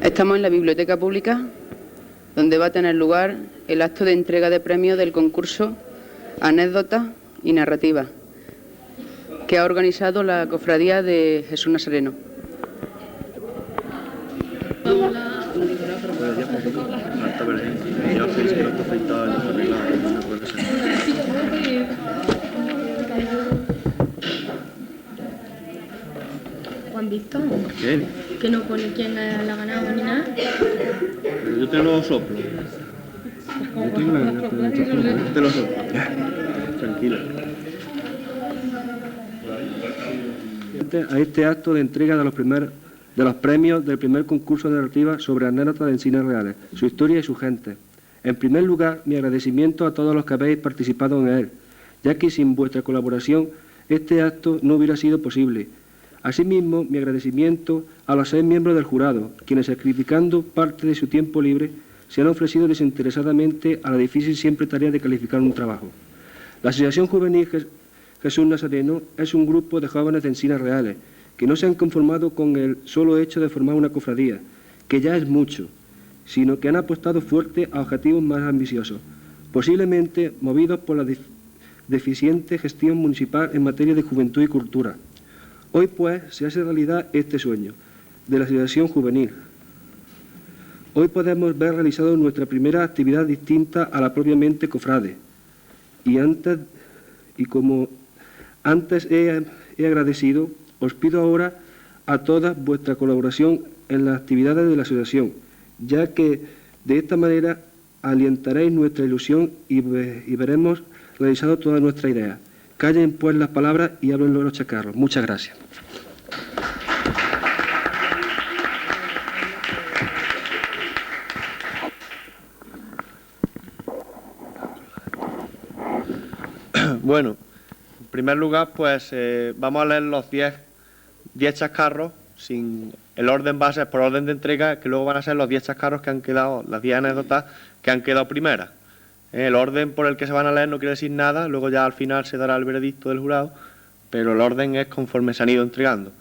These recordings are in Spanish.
Estamos en la Biblioteca Pública, donde va a tener lugar el acto de entrega de premios del concurso Anécdotas y Narrativa, que ha organizado la Cofradía de Jesús Nazareno. ¿Han visto? ¿Qué? Que no pone quién la ha ganado ni nada. Pero yo te lo soplo. Te lo soplo. Tranquila. A este acto de entrega de los premios del primer concurso de narrativa sobre anécdotas de Encinas Reales, su historia y su gente. En primer lugar, mi agradecimiento a todos los que habéis participado en él, ya que sin vuestra colaboración este acto no hubiera sido posible. Asimismo, mi agradecimiento a los 6 miembros del jurado, quienes, sacrificando parte de su tiempo libre, se han ofrecido desinteresadamente a la difícil siempre tarea de calificar un trabajo. La Asociación Juvenil Jesús Nazareno es un grupo de jóvenes de Encinas Reales que no se han conformado con el solo hecho de formar una cofradía, que ya es mucho, sino que han apostado fuerte a objetivos más ambiciosos, posiblemente movidos por la deficiente gestión municipal en materia de juventud y cultura. Hoy, pues, se hace realidad este sueño de la Asociación Juvenil. Hoy podemos ver realizado nuestra primera actividad distinta a la propiamente cofrade. Y como antes he agradecido, os pido ahora a todas vuestra colaboración en las actividades de la asociación, ya que de esta manera alientaréis nuestra ilusión y veremos realizado todas nuestras ideas. Callen pues las palabras y hablen los chacarros. Muchas gracias. Bueno, en primer lugar, pues vamos a leer los 10 chascarros, sin el orden va a ser por orden de entrega, que luego van a ser los 10 chascarros que han quedado, las 10 anécdotas que han quedado primeras. El orden por el que se van a leer no quiere decir nada, luego ya al final se dará el veredicto del jurado, pero el orden es conforme se han ido entregando.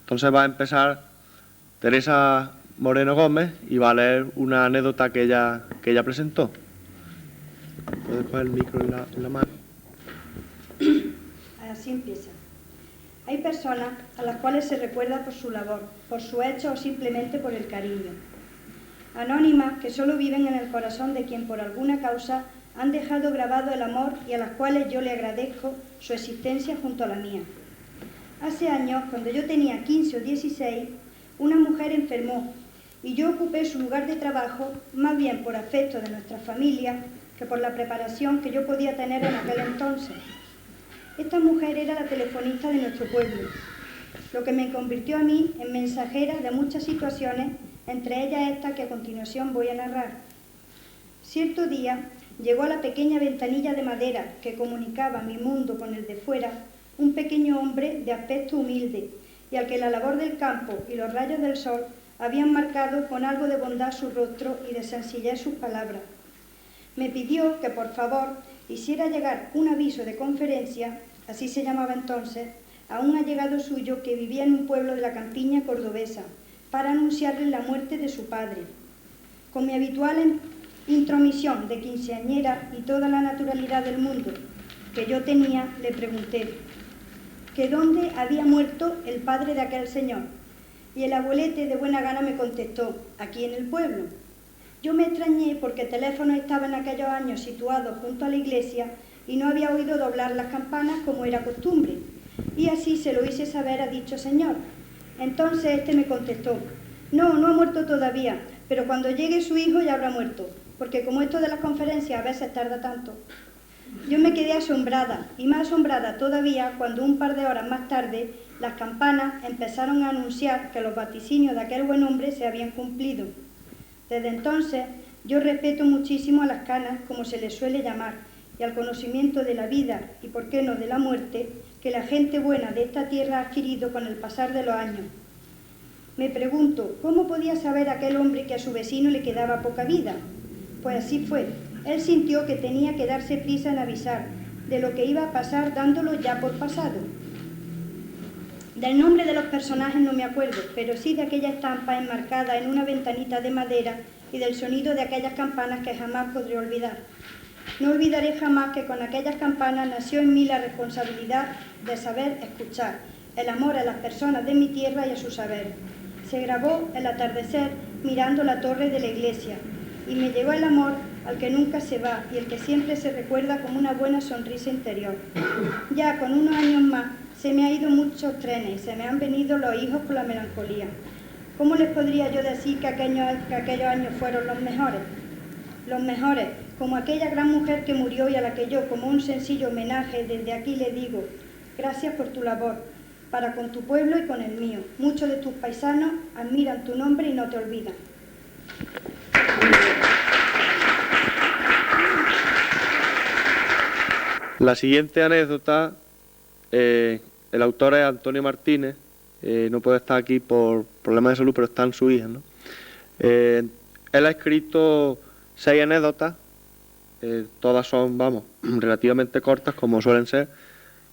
Entonces va a empezar Teresa Moreno Gómez y va a leer una anécdota que ella presentó. ¿Puedes coger el micro en la mano? Así empieza. Hay personas a las cuales se recuerda por su labor, por su hecho o simplemente por el cariño. Anónimas que solo viven en el corazón de quien por alguna causa han dejado grabado el amor y a las cuales yo le agradezco su existencia junto a la mía. Hace años, cuando yo tenía 15 o 16, una mujer enfermó y yo ocupé su lugar de trabajo más bien por afecto de nuestra familia que por la preparación que yo podía tener en aquel entonces. Esta mujer era la telefonista de nuestro pueblo, lo que me convirtió a mí en mensajera de muchas situaciones, entre ellas esta que a continuación voy a narrar. Cierto día llegó a la pequeña ventanilla de madera que comunicaba mi mundo con el de fuera un pequeño hombre de aspecto humilde y al que la labor del campo y los rayos del sol habían marcado con algo de bondad su rostro y de sencillez sus palabras. Me pidió que por favor hiciera llegar un aviso de conferencia, así se llamaba entonces, a un allegado suyo que vivía en un pueblo de la campiña cordobesa, para anunciarle la muerte de su padre. Con mi habitual intromisión de quinceañera y toda la naturalidad del mundo que yo tenía, le pregunté que dónde había muerto el padre de aquel señor. Y el abuelete de buena gana me contestó, aquí en el pueblo. Yo me extrañé porque el teléfono estaba en aquellos años situado junto a la iglesia y no había oído doblar las campanas como era costumbre. Y así se lo hice saber a dicho señor. Entonces este me contestó, no ha muerto todavía, pero cuando llegue su hijo ya habrá muerto, porque como esto de las conferencias a veces tarda tanto. Yo me quedé asombrada, y más asombrada todavía cuando un par de horas más tarde las campanas empezaron a anunciar que los vaticinios de aquel buen hombre se habían cumplido. Desde entonces yo respeto muchísimo a las canas, como se les suele llamar, y al conocimiento de la vida y, por qué no, de la muerte, que la gente buena de esta tierra ha adquirido con el pasar de los años. Me pregunto, ¿cómo podía saber aquel hombre que a su vecino le quedaba poca vida? Pues así fue. Él sintió que tenía que darse prisa en avisar de lo que iba a pasar dándolo ya por pasado. Del nombre de los personajes no me acuerdo, pero sí de aquella estampa enmarcada en una ventanita de madera y del sonido de aquellas campanas que jamás podré olvidar. No olvidaré jamás que con aquellas campanas nació en mí la responsabilidad de saber escuchar, el amor a las personas de mi tierra y a su saber. Se grabó el atardecer mirando la torre de la iglesia y me llegó el amor al que nunca se va y el que siempre se recuerda como una buena sonrisa interior. Ya con unos años más se me han ido muchos trenes y se me han venido los hijos con la melancolía. ¿Cómo les podría yo decir que aquellos años fueron los mejores? Los mejores, como aquella gran mujer que murió y a la que yo, como un sencillo homenaje, desde aquí le digo, gracias por tu labor, para con tu pueblo y con el mío. Muchos de tus paisanos admiran tu nombre y no te olvidan. La siguiente anécdota, el autor es Antonio Martínez, no puede estar aquí por problemas de salud, pero está en su hija, ¿no? Él ha escrito 6 anécdotas, todas son, vamos, relativamente cortas, como suelen ser.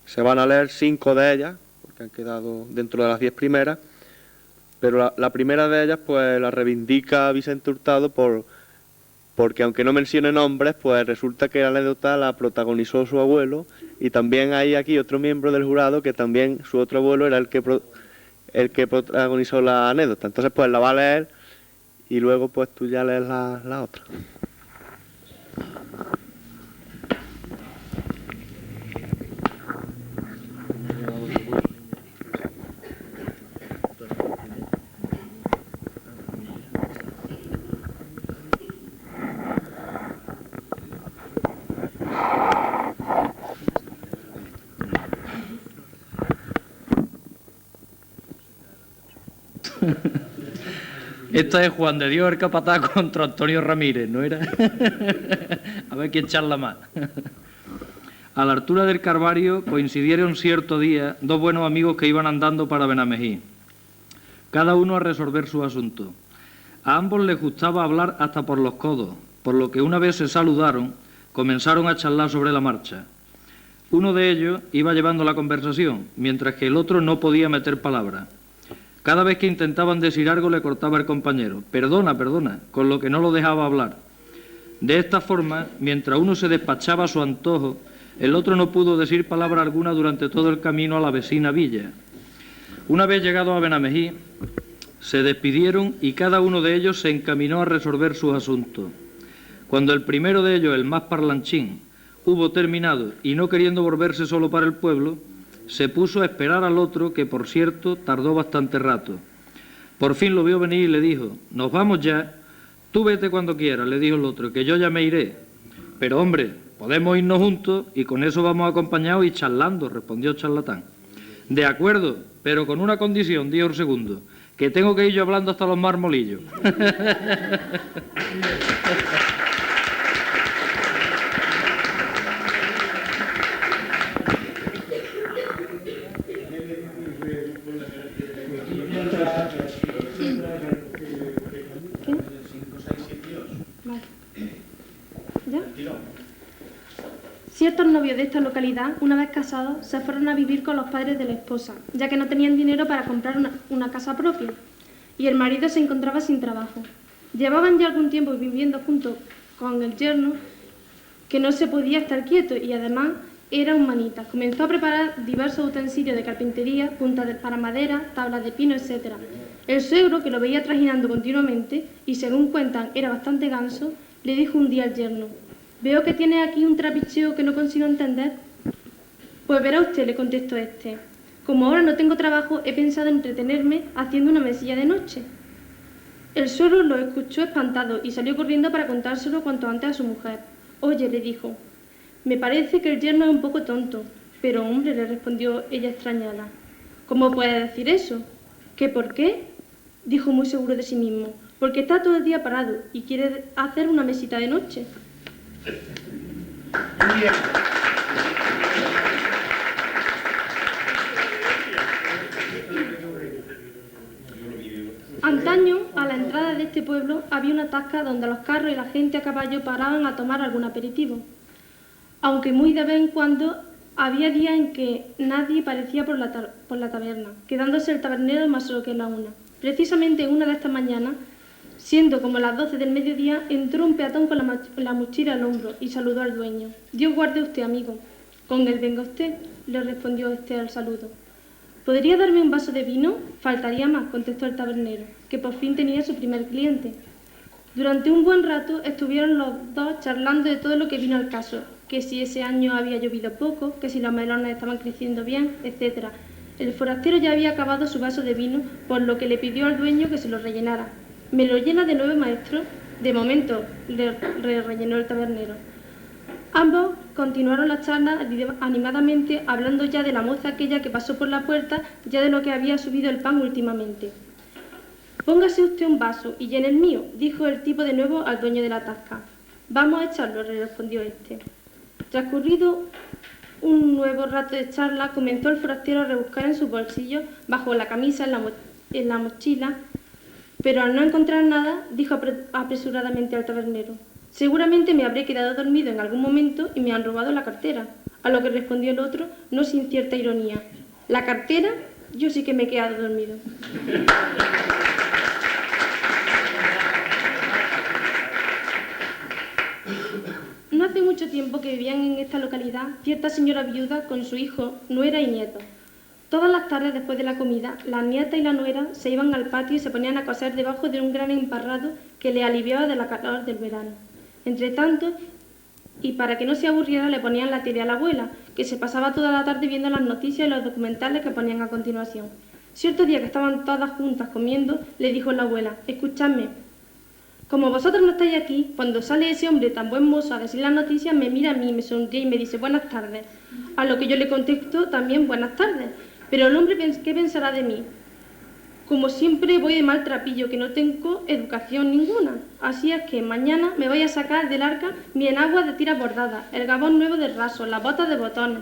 Se van a leer 5 de ellas, porque han quedado dentro de las 10 primeras, pero la primera de ellas, pues, la reivindica Vicente Hurtado porque aunque no mencione nombres, pues resulta que la anécdota la protagonizó su abuelo, y también hay aquí otro miembro del jurado que también su otro abuelo era el que protagonizó la anécdota. Entonces, pues la va a leer y luego pues tú ya lees la otra. Esta es Juan de Dios el capataz contra Antonio Ramírez, ¿no era? A ver quién charla más. A la altura del Calvario coincidieron cierto día 2 buenos amigos que iban andando para Benamejí, cada uno a resolver su asunto. A ambos les gustaba hablar hasta por los codos, por lo que una vez se saludaron, comenzaron a charlar sobre la marcha. Uno de ellos iba llevando la conversación, mientras que el otro no podía meter palabra. Cada vez que intentaban decir algo le cortaba el compañero. Perdona, perdona, con lo que no lo dejaba hablar. De esta forma, mientras uno se despachaba a su antojo, el otro no pudo decir palabra alguna durante todo el camino a la vecina villa. Una vez llegados a Benamejí, se despidieron y cada uno de ellos se encaminó a resolver sus asuntos. Cuando el primero de ellos, el más parlanchín, hubo terminado y no queriendo volverse solo para el pueblo, se puso a esperar al otro, que por cierto tardó bastante rato. Por fin lo vio venir y le dijo: «Nos vamos ya». «Tú vete cuando quieras», le dijo el otro, «que yo ya me iré». «Pero hombre, podemos irnos juntos y con eso vamos acompañados y charlando», respondió el charlatán. «De acuerdo, pero con una condición», dijo el segundo, «que tengo que ir yo hablando hasta los marmolillos». Ciertos novios de esta localidad, una vez casados, se fueron a vivir con los padres de la esposa, ya que no tenían dinero para comprar una casa propia, y el marido se encontraba sin trabajo. Llevaban ya algún tiempo viviendo junto con el yerno, que no se podía estar quieto y además era un manitas. Comenzó a preparar diversos utensilios de carpintería, puntas para madera, tablas de pino, etc. El suegro, que lo veía trajinando continuamente y según cuentan era bastante ganso, le dijo un día al yerno: «Veo que tiene aquí un trapicheo que no consigo entender». «Pues verá usted», le contestó este, «como ahora no tengo trabajo, he pensado en entretenerme haciendo una mesilla de noche». El suegro lo escuchó espantado y salió corriendo para contárselo cuanto antes a su mujer. «Oye», le dijo, «me parece que el yerno es un poco tonto». «Pero hombre», le respondió ella extrañada, «¿cómo puede decir eso?». «¿Qué por qué?», dijo muy seguro de sí mismo, «porque está todo el día parado y quiere hacer una mesita de noche». Muy bien. Antaño, a la entrada de este pueblo, había una tasca donde los carros y la gente a caballo paraban a tomar algún aperitivo, aunque muy de vez en cuando Había días en que nadie parecía por la taberna, quedándose el tabernero más solo que la una. Precisamente en una de estas mañanas, siendo como las 12 del mediodía, entró un peatón con la mochila al hombro y saludó al dueño. «Dios guarde usted, amigo». «Con él venga usted», le respondió este al saludo. «¿Podría darme un vaso de vino?» «Faltaría más», contestó el tabernero, que por fin tenía su primer cliente. Durante un buen rato estuvieron los dos charlando de todo lo que vino al caso, que si ese año había llovido poco, que si los melones estaban creciendo bien, etc. El forastero ya había acabado su vaso de vino, por lo que le pidió al dueño que se lo rellenara. «¿Me lo llena de nuevo, maestro?» «De momento», le rellenó el tabernero. Ambos continuaron la charla animadamente, hablando ya de la moza aquella que pasó por la puerta, ya de lo que había subido el pan últimamente. «Póngase usted un vaso y llene el mío», dijo el tipo de nuevo al dueño de la tasca. «Vamos a echarlo», le respondió este. Transcurrido un nuevo rato de charla, comenzó el forastero a rebuscar en sus bolsillos, bajo la camisa, en la mochila, pero al no encontrar nada, dijo apresuradamente al tabernero: «Seguramente me habré quedado dormido en algún momento y me han robado la cartera». A lo que respondió el otro, no sin cierta ironía: «¿La cartera? Yo sí que me he quedado dormido». No hace mucho tiempo que vivían en esta localidad cierta señora viuda con su hijo, nuera y nieto. Todas las tardes después de la comida, la nieta y la nuera se iban al patio y se ponían a coser debajo de un gran emparrado que le aliviaba de la calor del verano. Entre tanto, y para que no se aburriera, le ponían la tele a la abuela, que se pasaba toda la tarde viendo las noticias y los documentales que ponían a continuación. Cierto día que estaban todas juntas comiendo, le dijo la abuela: «Escuchadme, como vosotros no estáis aquí, cuando sale ese hombre tan buen mozo a decir las noticias, me mira a mí, me sonríe y me dice buenas tardes. A lo que yo le contesto también buenas tardes. Pero el hombre, ¿qué pensará de mí? Como siempre voy de mal trapillo, que no tengo educación ninguna. Así es que mañana me voy a sacar del arca mi enagua de tiras bordadas, el gabón nuevo de raso, las botas de botones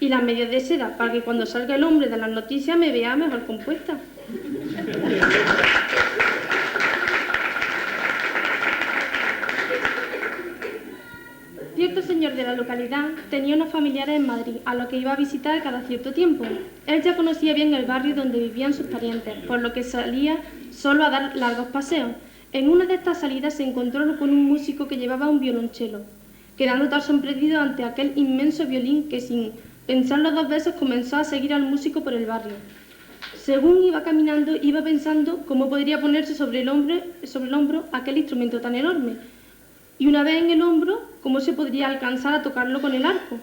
y las medias de seda, para que cuando salga el hombre de las noticias me vea mejor compuesta». Cierto señor de la localidad tenía unos familiares en Madrid, a los que iba a visitar cada cierto tiempo. Él ya conocía bien el barrio donde vivían sus parientes, por lo que salía solo a dar largos paseos. En una de estas salidas se encontró con un músico que llevaba un violonchelo, quedando tan sorprendido ante aquel inmenso violín que, sin pensarlo dos veces, comenzó a seguir al músico por el barrio. Según iba caminando, iba pensando cómo podría ponerse sobre el hombro aquel instrumento tan enorme, y una vez en el hombro, cómo se podría alcanzar a tocarlo con el arco.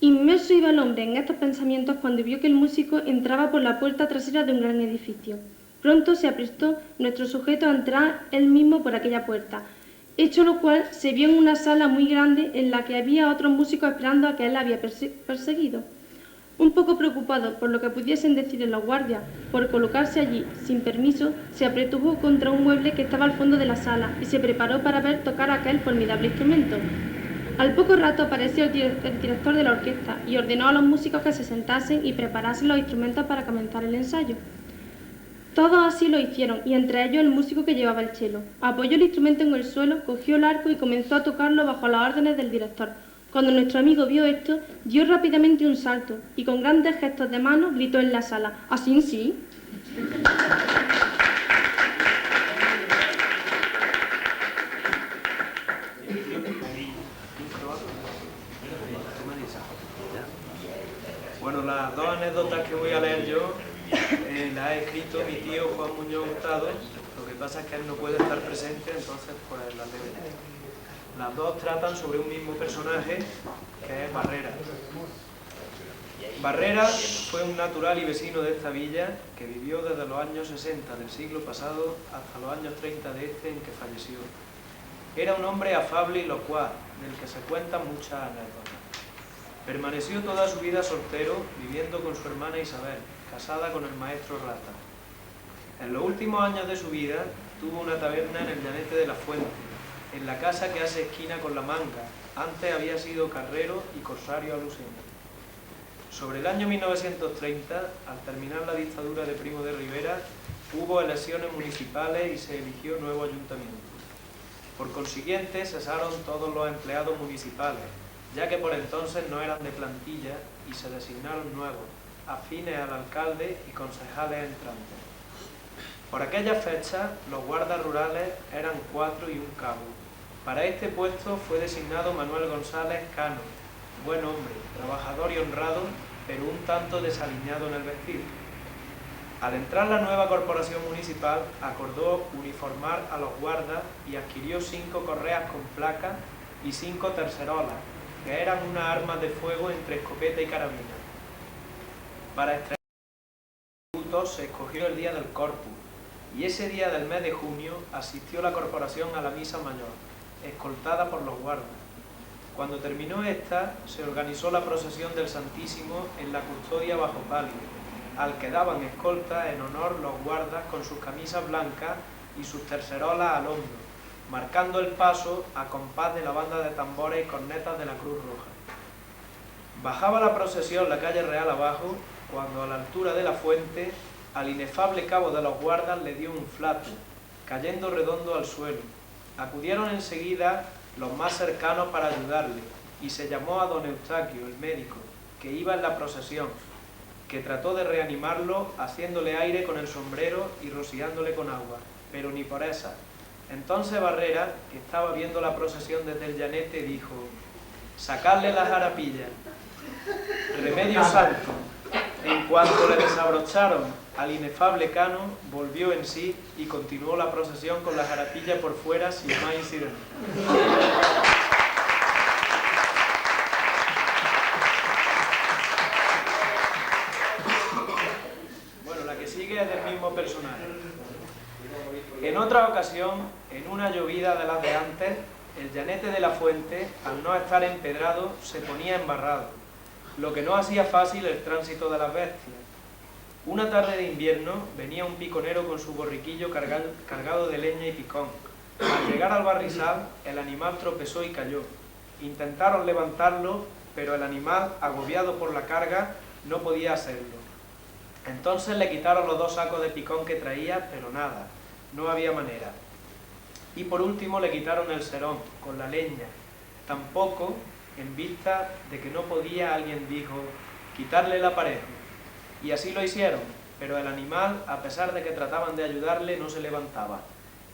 Inmerso iba el hombre en estos pensamientos cuando vio que el músico entraba por la puerta trasera de un gran edificio. Pronto se aprestó nuestro sujeto a entrar él mismo por aquella puerta, hecho lo cual se vio en una sala muy grande en la que había otros músicos esperando a que él había perseguido. Un poco preocupado por lo que pudiesen decirle los guardias por colocarse allí sin permiso, se apretujó contra un mueble que estaba al fondo de la sala y se preparó para ver tocar aquel formidable instrumento. Al poco rato apareció el director de la orquesta y ordenó a los músicos que se sentasen y preparasen los instrumentos para comenzar el ensayo. Todos así lo hicieron, y entre ellos el músico que llevaba el cello. Apoyó el instrumento en el suelo, cogió el arco y comenzó a tocarlo bajo las órdenes del director. Cuando nuestro amigo vio esto, dio rápidamente un salto y con grandes gestos de mano gritó en la sala: «¿Así sí?». Bueno, las dos anécdotas que voy a leer yo las ha escrito mi tío Juan Muñoz Hurtado. Lo que pasa es que él no puede estar presente, entonces pues las leo yo. Las dos tratan sobre un mismo personaje, que es Barrera. Barrera fue un natural y vecino de esta villa que vivió desde los años 60 del siglo pasado hasta los años 30 de este en que falleció. Era un hombre afable y locuaz, del que se cuentan muchas anécdotas. Permaneció toda su vida soltero, viviendo con su hermana Isabel, casada con el maestro Rata. En los últimos años de su vida tuvo una taberna en el Llanete de la Fuente, en la casa que hace esquina con la Manga. Antes había sido carrero y corsario aluseno. Sobre el año 1930, al terminar la dictadura de Primo de Rivera, hubo elecciones municipales y se eligió nuevo ayuntamiento. Por consiguiente, cesaron todos los empleados municipales, ya que por entonces no eran de plantilla y se designaron nuevos, afines al alcalde y concejales entrantes. Por aquella fecha, los guardas rurales eran 4 y un cabo. Para este puesto fue designado Manuel González Cano, buen hombre, trabajador y honrado, pero un tanto desaliñado en el vestir. Al entrar la nueva corporación municipal, acordó uniformar a los guardas y adquirió 5 correas con placas y 5 tercerolas, que eran unas armas de fuego entre escopeta y carabina. Para estrenar el tributo se escogió el día del Corpus, y ese día del mes de junio asistió la corporación a la misa mayor, escoltada por los guardas. Cuando terminó esta, se organizó la procesión del Santísimo en la custodia bajo palio, al que daban escolta en honor los guardas con sus camisas blancas y sus tercerolas al hombro, marcando el paso a compás de la banda de tambores y cornetas de la Cruz Roja. Bajaba la procesión la calle Real abajo, cuando a la altura de la fuente, al inefable cabo de los guardas le dio un flato, cayendo redondo al suelo. Acudieron enseguida los más cercanos para ayudarle, y se llamó a don Eustaquio, el médico, que iba en la procesión, que trató de reanimarlo haciéndole aire con el sombrero y rociándole con agua, pero ni por esa. Entonces Barrera, que estaba viendo la procesión desde el llanete, dijo: «Sacadle las jarapillas». Remedio santo. En cuanto le desabrocharon al inefable Cano, volvió en sí y continuó la procesión con la jarapilla por fuera sin más incidente. Bueno, la que sigue es del mismo personaje. En otra ocasión, en una llovida de las de antes, el llanete de la fuente, al no estar empedrado, se ponía embarrado, lo que no hacía fácil el tránsito de las bestias. Una tarde de invierno venía un piconero con su borriquillo cargado de leña y picón. Al llegar al barrizal, el animal tropezó y cayó. Intentaron levantarlo, pero el animal, agobiado por la carga, no podía hacerlo. Entonces le quitaron los 2 sacos de picón que traía, pero nada, no había manera. Y por último le quitaron el serón, con la leña. Tampoco, en vista de que no podía, alguien dijo: «Quitarle el aparejo». Y así lo hicieron, pero el animal, a pesar de que trataban de ayudarle, no se levantaba.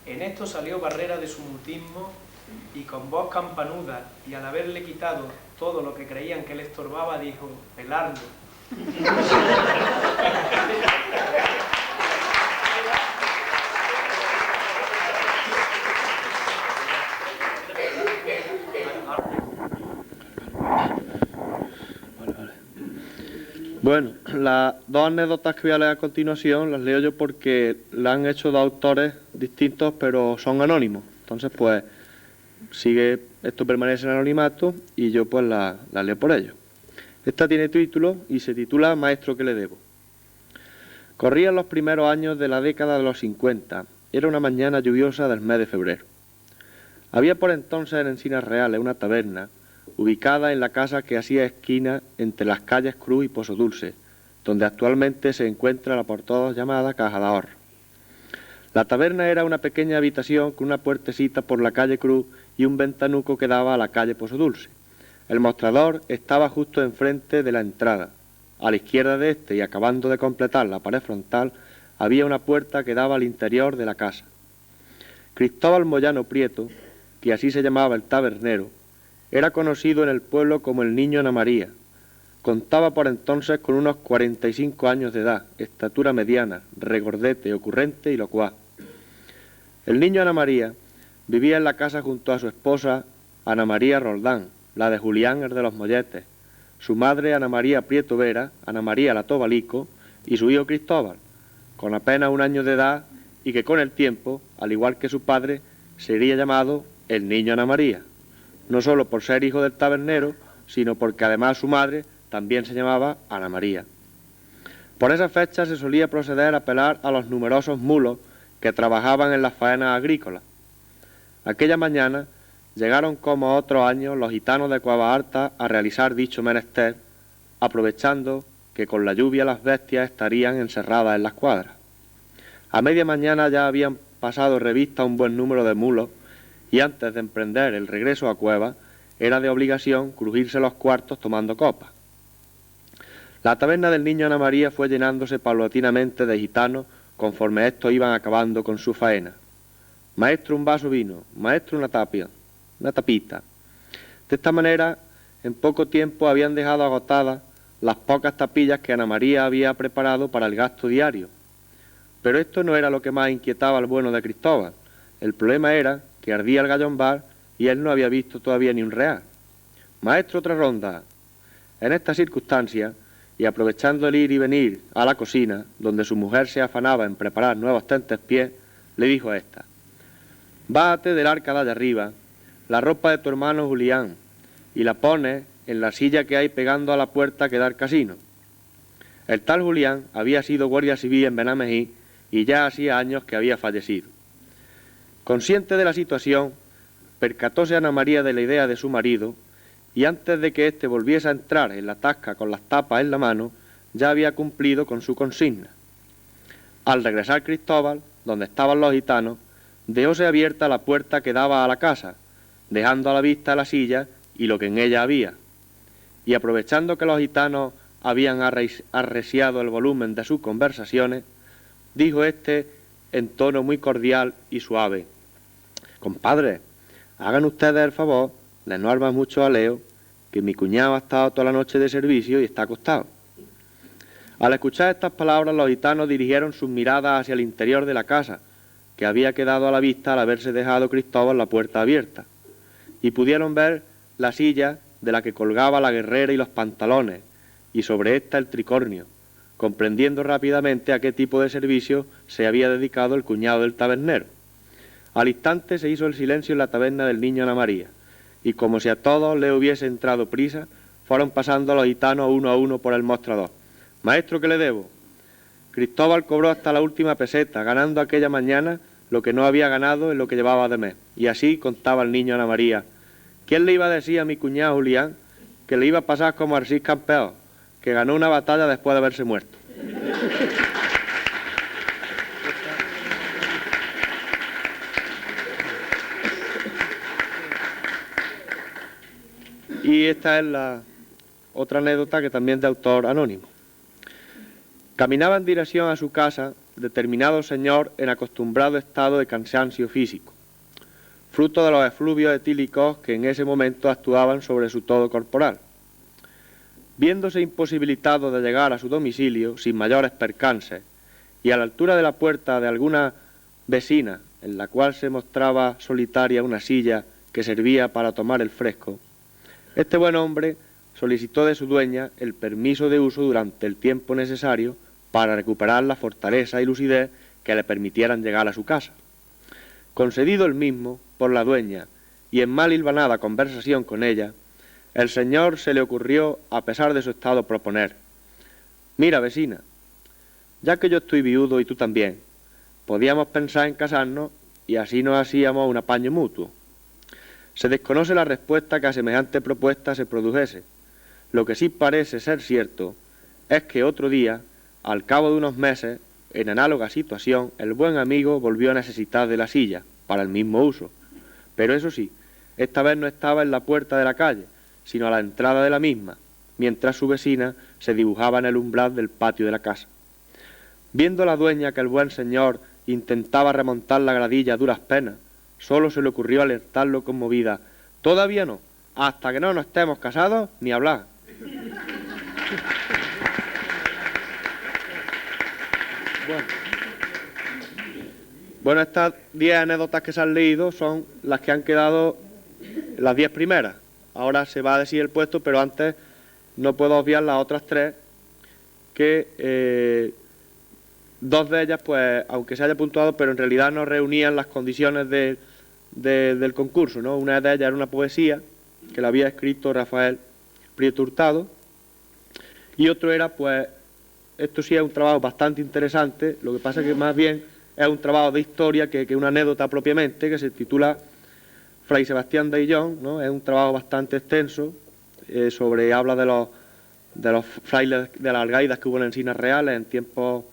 En esto salió Barrera de su mutismo y con voz campanuda, y al haberle quitado todo lo que creían que le estorbaba, dijo: «Pelarlo». Bueno, las 2 anécdotas que voy a leer a continuación las leo yo porque las han hecho 2 autores distintos, pero son anónimos. Entonces, pues, esto permanece en anonimato y yo pues la leo por ello. Esta tiene título y se titula Maestro que le debo. Corrían los primeros años de la década de los 50. Era una mañana lluviosa del mes de febrero. Había por entonces en Encinas Reales una taberna ubicada en la casa que hacía esquina entre las calles Cruz y Pozo Dulce, donde actualmente se encuentra la por todos llamada Caja de Ahorro. La taberna era una pequeña habitación con una puertecita por la calle Cruz y un ventanuco que daba a la calle Pozo Dulce. El mostrador estaba justo enfrente de la entrada. A la izquierda de este y acabando de completar la pared frontal había una puerta que daba al interior de la casa. Cristóbal Moyano Prieto, que así se llamaba el tabernero, era conocido en el pueblo como el Niño Ana María. Contaba por entonces con unos 45 años de edad, estatura mediana, regordete, ocurrente y locuaz. El Niño Ana María vivía en la casa junto a su esposa Ana María Roldán, la de Julián el de los Molletes, su madre Ana María Prieto Vera, Ana María la Tobalico y su hijo Cristóbal, con apenas 1 año de edad y que con el tiempo, al igual que su padre, sería llamado el Niño Ana María, no solo por ser hijo del tabernero, sino porque además su madre también se llamaba Ana María. Por esa fecha se solía proceder a pelar a los numerosos mulos que trabajaban en las faenas agrícolas. Aquella mañana llegaron como otros años los gitanos de Cueva Alta a realizar dicho menester, aprovechando que con la lluvia las bestias estarían encerradas en las cuadras. A media mañana ya habían pasado revista un buen número de mulos y antes de emprender el regreso a Cueva, era de obligación crujirse los cuartos tomando copas. La taberna del Niño Ana María fue llenándose paulatinamente de gitanos conforme estos iban acabando con su faena. Maestro, un vaso vino, maestro, una tapita. De esta manera, en poco tiempo habían dejado agotadas las pocas tapillas que Ana María había preparado para el gasto diario. Pero esto no era lo que más inquietaba al bueno de Cristóbal. El problema era que ardía el gallombar y él no había visto todavía ni un real. Maestro, otra ronda. En estas circunstancias, y aprovechando el ir y venir a la cocina, donde su mujer se afanaba en preparar nuevos tentepiés, le dijo a esta: bájate del arca de allá arriba la ropa de tu hermano Julián y la pones en la silla que hay pegando a la puerta que da al casino. El tal Julián había sido guardia civil en Benamejí y ya hacía años que había fallecido. Consciente de la situación, percatóse Ana María de la idea de su marido y antes de que éste volviese a entrar en la tasca con las tapas en la mano, ya había cumplido con su consigna. Al regresar Cristóbal, donde estaban los gitanos, dejóse abierta la puerta que daba a la casa, dejando a la vista la silla y lo que en ella había. Y aprovechando que los gitanos habían arreciado el volumen de sus conversaciones, dijo éste en tono muy cordial y suave: compadre, hagan ustedes el favor de no armar mucho jaleo, que mi cuñado ha estado toda la noche de servicio y está acostado. Al escuchar estas palabras, los gitanos dirigieron sus miradas hacia el interior de la casa, que había quedado a la vista al haberse dejado Cristóbal la puerta abierta, y pudieron ver la silla de la que colgaba la guerrera y los pantalones, y sobre esta el tricornio, comprendiendo rápidamente a qué tipo de servicio se había dedicado el cuñado del tabernero. Al instante se hizo el silencio en la taberna del Niño Ana María, y como si a todos le hubiese entrado prisa, fueron pasando los gitanos uno a uno por el mostrador. Maestro, ¿qué le debo? Cristóbal cobró hasta la última peseta, ganando aquella mañana lo que no había ganado en lo que llevaba de mes. Y así contaba el Niño Ana María. ¿Quién le iba a decir a mi cuñado Julián que le iba a pasar como Arcís campeón, que ganó una batalla después de haberse muerto? Y esta es la otra anécdota que también es de autor anónimo. Caminaba en dirección a su casa determinado señor en acostumbrado estado de cansancio físico, fruto de los efluvios etílicos que en ese momento actuaban sobre su todo corporal. Viéndose imposibilitado de llegar a su domicilio sin mayores percances y a la altura de la puerta de alguna vecina en la cual se mostraba solitaria una silla que servía para tomar el fresco, este buen hombre solicitó de su dueña el permiso de uso durante el tiempo necesario para recuperar la fortaleza y lucidez que le permitieran llegar a su casa. Concedido el mismo por la dueña y en mal hilvanada conversación con ella, el señor se le ocurrió, a pesar de su estado, proponer: mira, vecina, ya que yo estoy viudo y tú también, podíamos pensar en casarnos y así nos hacíamos un apaño mutuo. Se desconoce la respuesta que a semejante propuesta se produjese. Lo que sí parece ser cierto es que otro día, al cabo de unos meses, en análoga situación, el buen amigo volvió a necesitar de la silla para el mismo uso. Pero eso sí, esta vez no estaba en la puerta de la calle, sino a la entrada de la misma, mientras su vecina se dibujaba en el umbral del patio de la casa. Viendo la dueña que el buen señor intentaba remontar la gradilla a duras penas, solo se le ocurrió alertarlo conmovida: todavía no, hasta que no nos estemos casados, ni hablar. Bueno, estas 10 anécdotas que se han leído son las que han quedado, las 10 primeras. Ahora se va a decir el puesto, pero antes no puedo obviar las otras 3, que dos de ellas, pues, aunque se haya puntuado, pero en realidad no reunían las condiciones del concurso, ¿no? Una de ellas era una poesía que la había escrito Rafael Prieto Hurtado, y otro era, pues, esto sí es un trabajo bastante interesante, lo que pasa es que más bien es un trabajo de historia que una anécdota propiamente, que se titula Fray Sebastián de Ayllón, ¿no? Es un trabajo bastante extenso, habla de los frailes de las algaidas que hubo en Encinas Reales en tiempos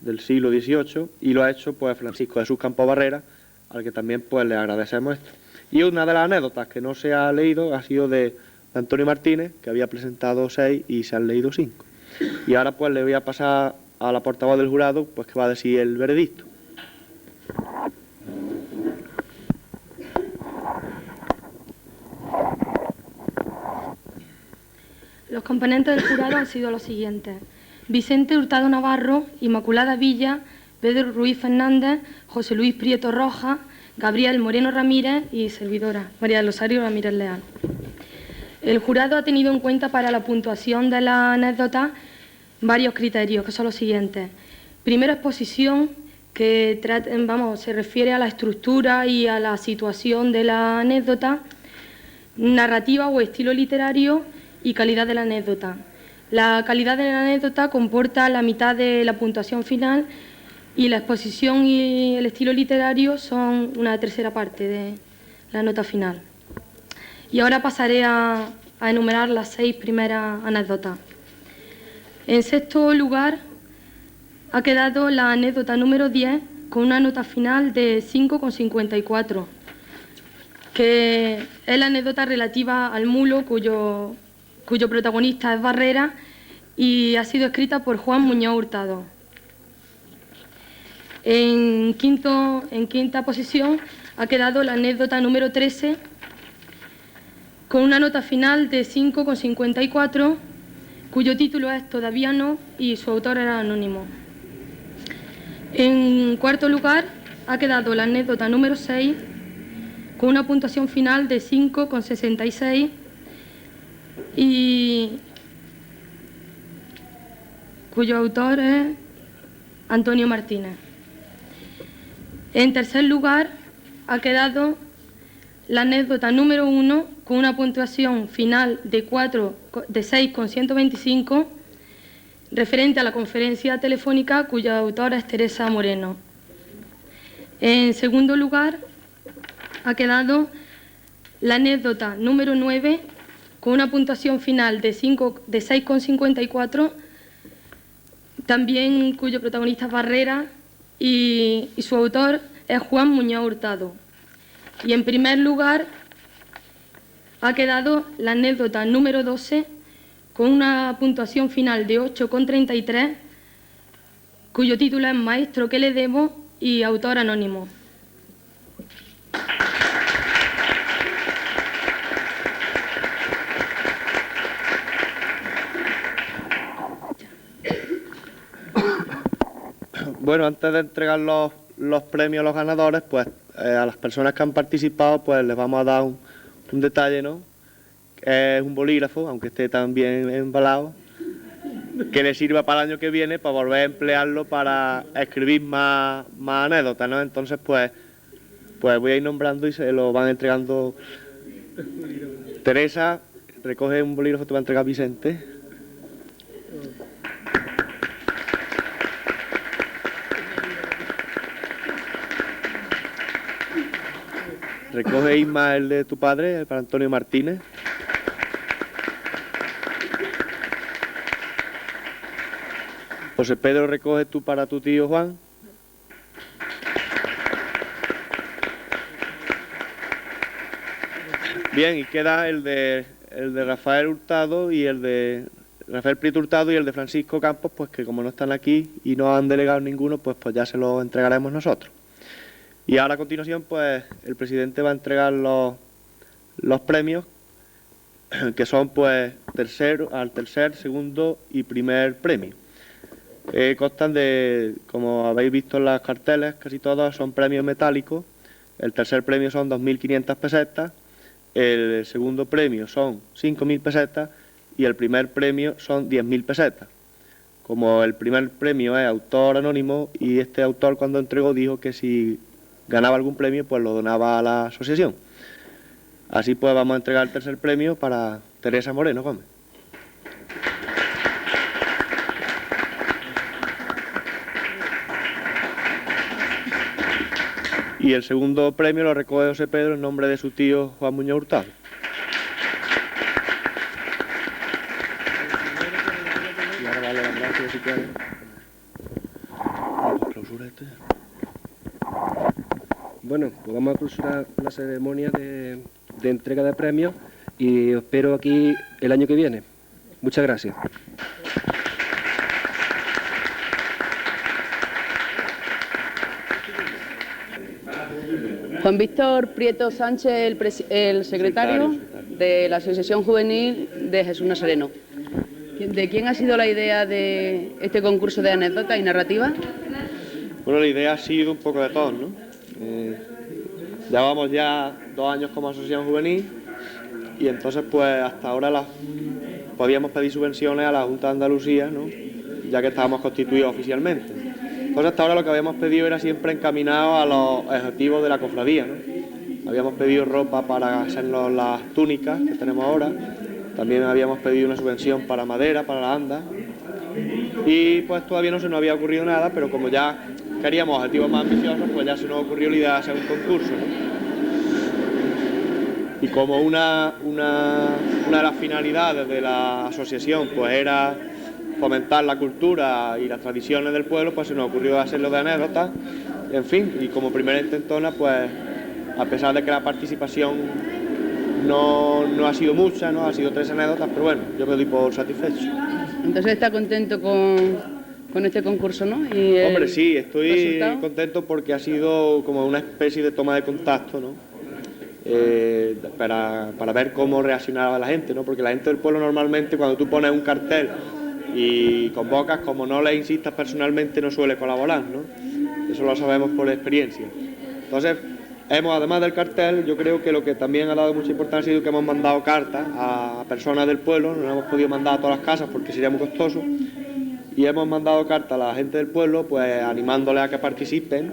del siglo XVIII, y lo ha hecho, pues, Francisco Jesús Campo Barrera, al que también, pues, le agradecemos esto. Y una de las anécdotas que no se ha leído ha sido de Antonio Martínez, que había presentado 6 y se han leído 5. Y ahora pues le voy a pasar a la portavoz del jurado, pues que va a decir el veredicto. Los componentes del jurado han sido los siguientes: Vicente Hurtado Navarro, Inmaculada Villa, Pedro Ruiz Fernández, José Luis Prieto Rojas, Gabriel Moreno Ramírez y servidora, María del Rosario Ramírez Leal. El jurado ha tenido en cuenta para la puntuación de la anécdota varios criterios, que son los siguientes. Primero, exposición, que se refiere a la estructura y a la situación de la anécdota. Narrativa o estilo literario y calidad de la anécdota. La calidad de la anécdota comporta la mitad de la puntuación final y la exposición y el estilo literario son una tercera parte de la nota final. Y ahora pasaré a enumerar las 6 primeras anécdotas. En sexto lugar ha quedado la anécdota número 10 con una nota final de 5,54, que es la anécdota relativa al mulo cuyo protagonista es Barrera y ha sido escrita por Juan Muñoz Hurtado. En quinta posición ha quedado la anécdota número 13 con una nota final de 5,54, cuyo título es Todavía no y su autor era anónimo. En cuarto lugar ha quedado la anécdota número 6 con una puntuación final de 5,66 y cuyo autor es Antonio Martínez. En tercer lugar ha quedado la anécdota número 1 con una puntuación final de 6,125 referente a la conferencia telefónica cuya autora es Teresa Moreno. En segundo lugar ha quedado la anécdota número 9 con una puntuación final de 6,54, también cuyo protagonista es Barrera y su autor es Juan Muñoz Hurtado. Y en primer lugar ha quedado la anécdota número 12 con una puntuación final de 8,33, cuyo título es Maestro, ¿qué le debo? Y autor anónimo. Bueno, antes de entregar los premios a los ganadores, pues a las personas que han participado, pues les vamos a dar un detalle, ¿no? Es un bolígrafo, aunque esté también embalado, que le sirva para el año que viene para volver a emplearlo para escribir más anécdotas, ¿no? Entonces, pues voy a ir nombrando y se lo van entregando. Teresa, recoge un bolígrafo, te va a entregar Vicente. Recoge Isma el de tu padre, para Antonio Martínez. José Pedro, recoge tú para tu tío Juan. Bien, y queda el de Rafael Hurtado y el de Rafael Prieto Hurtado y el de Francisco Campos, pues que como no están aquí y no han delegado ninguno, pues ya se los entregaremos nosotros. Y ahora a continuación, pues el presidente va a entregar los premios, que son pues al tercer, segundo y primer premio. Constan de, como habéis visto en las carteles, casi todos son premios metálicos. El tercer premio son 2.500 pesetas, el segundo premio son 5.000 pesetas y el primer premio son 10.000 pesetas. Como el primer premio es autor anónimo y este autor cuando entregó dijo que si ganaba algún premio pues lo donaba a la asociación. Así pues vamos a entregar el tercer premio para Teresa Moreno Gómez. Y el segundo premio lo recoge José Pedro en nombre de su tío Juan Muñoz Hurtado. Y ahora dale las gracias si quieres. Clausura este. Bueno, pues vamos a clausurar la ceremonia de entrega de premios y os espero aquí el año que viene. Muchas gracias. Juan Víctor Prieto Sánchez, el secretario de la Asociación Juvenil de Jesús Nazareno. ¿De quién ha sido la idea de este concurso de anécdotas y narrativa? Bueno, la idea ha sido un poco de todos, ¿no? Llevamos ya 2 años como asociación juvenil y entonces pues hasta ahora podíamos pedir subvenciones a la Junta de Andalucía, ¿no? Ya que estábamos constituidos oficialmente. Entonces hasta ahora lo que habíamos pedido era siempre encaminado a los objetivos de la cofradía, ¿no? Habíamos pedido ropa para hacernos las túnicas que tenemos ahora, también habíamos pedido una subvención para madera, para la anda, y pues todavía no se nos había ocurrido nada, pero como ya queríamos objetivos más ambiciosos, pues ya se nos ocurrió la idea de hacer un concurso, ¿no? Y como una de las finalidades de la asociación pues era fomentar la cultura y las tradiciones del pueblo, pues se nos ocurrió hacerlo de anécdotas, en fin, y como primera intentona, pues a pesar de que la participación no ha sido mucha, ¿no? Ha sido 3 anécdotas, pero bueno, yo me doy por satisfecho. Entonces está contento con este concurso, ¿no? Hombre, sí, estoy resultado. contento porque ha sido como una especie de toma de contacto, ¿no? Para ver cómo reaccionaba la gente, ¿no? Porque la gente del pueblo normalmente cuando tú pones un cartel y convocas, como no le insistas personalmente, no suele colaborar, ¿no? Eso lo sabemos por experiencia. Entonces, además del cartel, yo creo que lo que también ha dado mucha importancia ha sido que hemos mandado cartas a personas del pueblo, no hemos podido mandar a todas las casas porque sería muy costoso, y hemos mandado cartas a la gente del pueblo, pues animándoles a que participen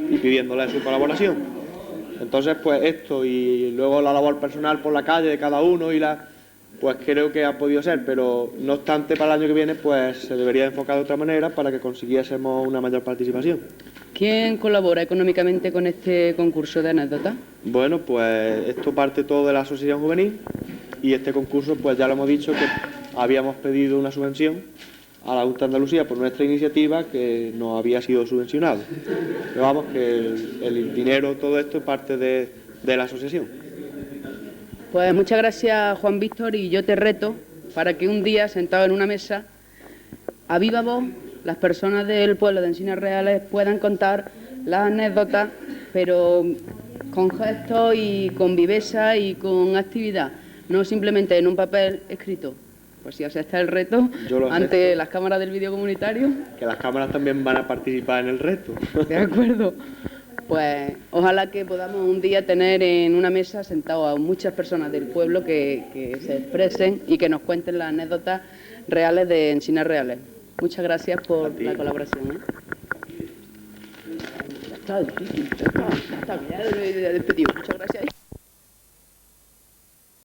y pidiéndoles su colaboración. Entonces, pues esto y luego la labor personal por la calle de cada uno pues creo que ha podido ser, pero no obstante para el año que viene pues se debería enfocar de otra manera para que consiguiésemos una mayor participación. ¿Quién colabora económicamente con este concurso de anécdotas? Bueno, pues esto parte todo de la Asociación Juvenil y este concurso pues ya lo hemos dicho que habíamos pedido una subvención a la Junta de Andalucía por nuestra iniciativa que no había sido subvencionado. Pero vamos, que el dinero, todo esto es parte de la asociación. Pues muchas gracias, Juan Víctor, y yo te reto para que un día, sentado en una mesa, a viva voz, las personas del pueblo de Encinas Reales puedan contar las anécdotas, pero con gestos y con viveza y con actividad, no simplemente en un papel escrito. Pues si acepta el reto ante las cámaras del vídeo comunitario. Que las cámaras también van a participar en el reto. De acuerdo. Pues ojalá que podamos un día tener en una mesa sentados a muchas personas del pueblo que se expresen y que nos cuenten las anécdotas reales de Encinas Reales. Muchas gracias por la colaboración. Ya está difícil, ya está bien despedido. Muchas gracias.